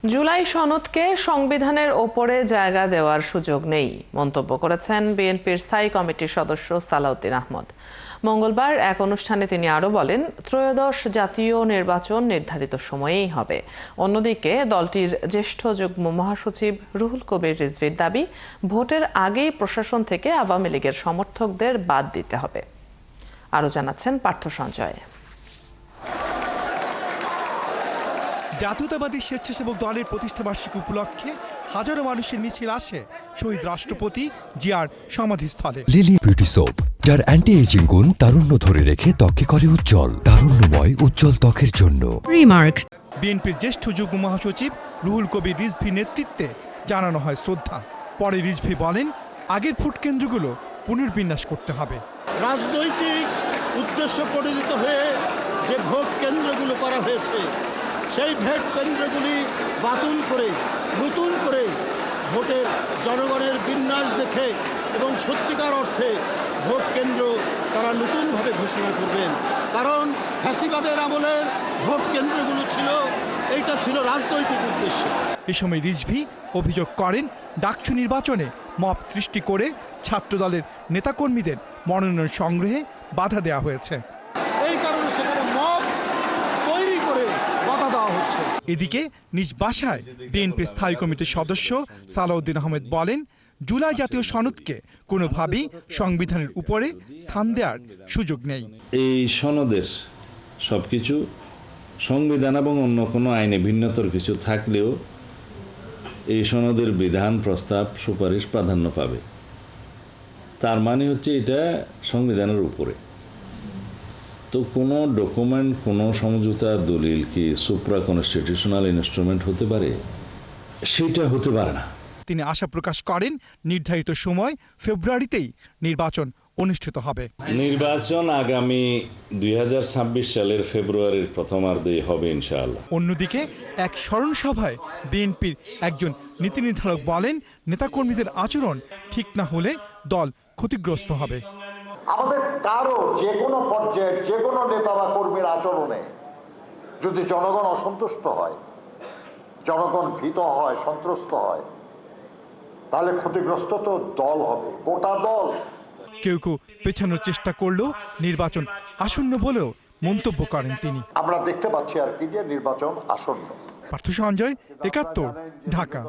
জুলাই সনদকে সংবিধানের ওপরে জায়গা দেওয়ার সুযোগ নেই মন্তব্য করেছেন বিএনপির স্থায়ী কমিটির সদস্য সালাউদ্দিন আহমদ। মঙ্গলবার এক অনুষ্ঠানে তিনি আরও বলেন, ত্রয়োদশ জাতীয় নির্বাচন নির্ধারিত সময়েই হবে। অন্যদিকে দলটির জ্যেষ্ঠ যুগ্ম মহাসচিব রুহুল কবির রিজভীর দাবি, ভোটের আগেই প্রশাসন থেকে আওয়ামী লীগের সমর্থকদের বাদ দিতে হবে। আরও জানাচ্ছেন পার্থ সঞ্জয়। জাতীয়তাবাদী স্বেচ্ছাসেবক দলের প্রতিষ্ঠাবার্ষিকী উপলক্ষে হাজারো মানুষের মিছিল আসে শহীদ রাষ্ট্রপতি জিয়ার সমাধিস্থলে। লিলি বিউটি সোপ, যার অ্যান্টি এজিং গুণ তারুণ্য ধরে রেখে ত্বকে করে উজ্জ্বল, তারুণ্যময় উজ্জ্বল ত্বকের জন্য। রিমার্ক। বিএনপির জ্যেষ্ঠ যুগ্ম মহাসচিব রুহুল কবির রিজভীর নেতৃত্বে জানানো হয় শ্রদ্ধা। পরে রিজভী বলেন, আগের ভোট কেন্দ্রগুলো পুনর্বিন্যাস করতে হবে। রাজনৈতিক উদ্দেশ্য পরিণত হয়ে যে ভোট কেন্দ্রগুলো করা হয়েছে, সেই ভোট কেন্দ্রগুলি বাতিল করে নতুন করে ভোটের জনগণের বিন্যাস দেখে এবং সত্যিকার অর্থে ভোট কেন্দ্র তারা নতুনভাবে ঘোষণা করবেন। কারণ ফ্যাসিবাদের আমলের ভোট কেন্দ্রগুলো ছিল, এইটা ছিল রাজনৈতিক উদ্দেশ্য। এ সময় রিজভী অভিযোগ করেন, ডাকসু নির্বাচনে মব সৃষ্টি করে ছাত্রদলের নেতাকর্মীদের মনোনয়ন সংগ্রহে বাধা দেওয়া হয়েছে। এই কারণে সেখানে মব তৈরি করে বাধা দেওয়া হচ্ছে। এদিকে নিজ বাসায় বিএনপির স্থায়ী কমিটির সদস্য সালাউদ্দিন আহমেদ বলেন, জুলাই জাতীয় সনদকে কোনোভাবেই সংবিধানের উপরে স্থান দেওয়ার সুযোগ নেই। এই সনদের সবকিছু সংবিধান এবং অন্য কোনো আইনে ভিন্নতর কিছু থাকলেও এই সনদের বিধান, প্রস্তাব, সুপারিশ প্রাধান্য পাবে। তার মানে হচ্ছে এটা সংবিধানের উপরে। তো কোনো ডকুমেন্ট, কোনো সমঝোতা, দলিল কি সুপ্রা কনস্টিটিউশনাল ইনস্ট্রুমেন্ট হতে পারে? সেটা হতে পারে না। তিনি আশা প্রকাশ করেন, নির্ধারিত সময় ফেব্রুয়ারিতেই নির্বাচন অনুষ্ঠিত হবে। নির্বাচন আগামী 2026 সালের ফেব্রুয়ারির প্রথমার্ধেই হবে ইনশাআল্লাহ। অন্যদিকে এক স্মরণ সভায় বিএনপির একজন নীতি নির্ধারক বলেন, নেতাকর্মীদের আচরণ ঠিক না হলে দল ক্ষতিগ্রস্ত হবে। আমাদের কারো যে কোনো পর্যায়ের যে কোনো নেতা বা কর্মীর আচরণে যদি জনগণ অসন্তুষ্ট হয়, জনগণ ভীত হয়, সন্ত্রস্ত হয়, তাহলে ক্ষতিগ্রস্ত তো দল হবে, গোটা দল। কেউ কেউ পেছানোর চেষ্টা করলেও নির্বাচন আসন্ন বলেও মন্তব্য করেন তিনি। আমরা দেখতে পাচ্ছি আর কি যে নির্বাচন আসন্ন। পার্থ সঞ্জয়, ৭১, ঢাকা।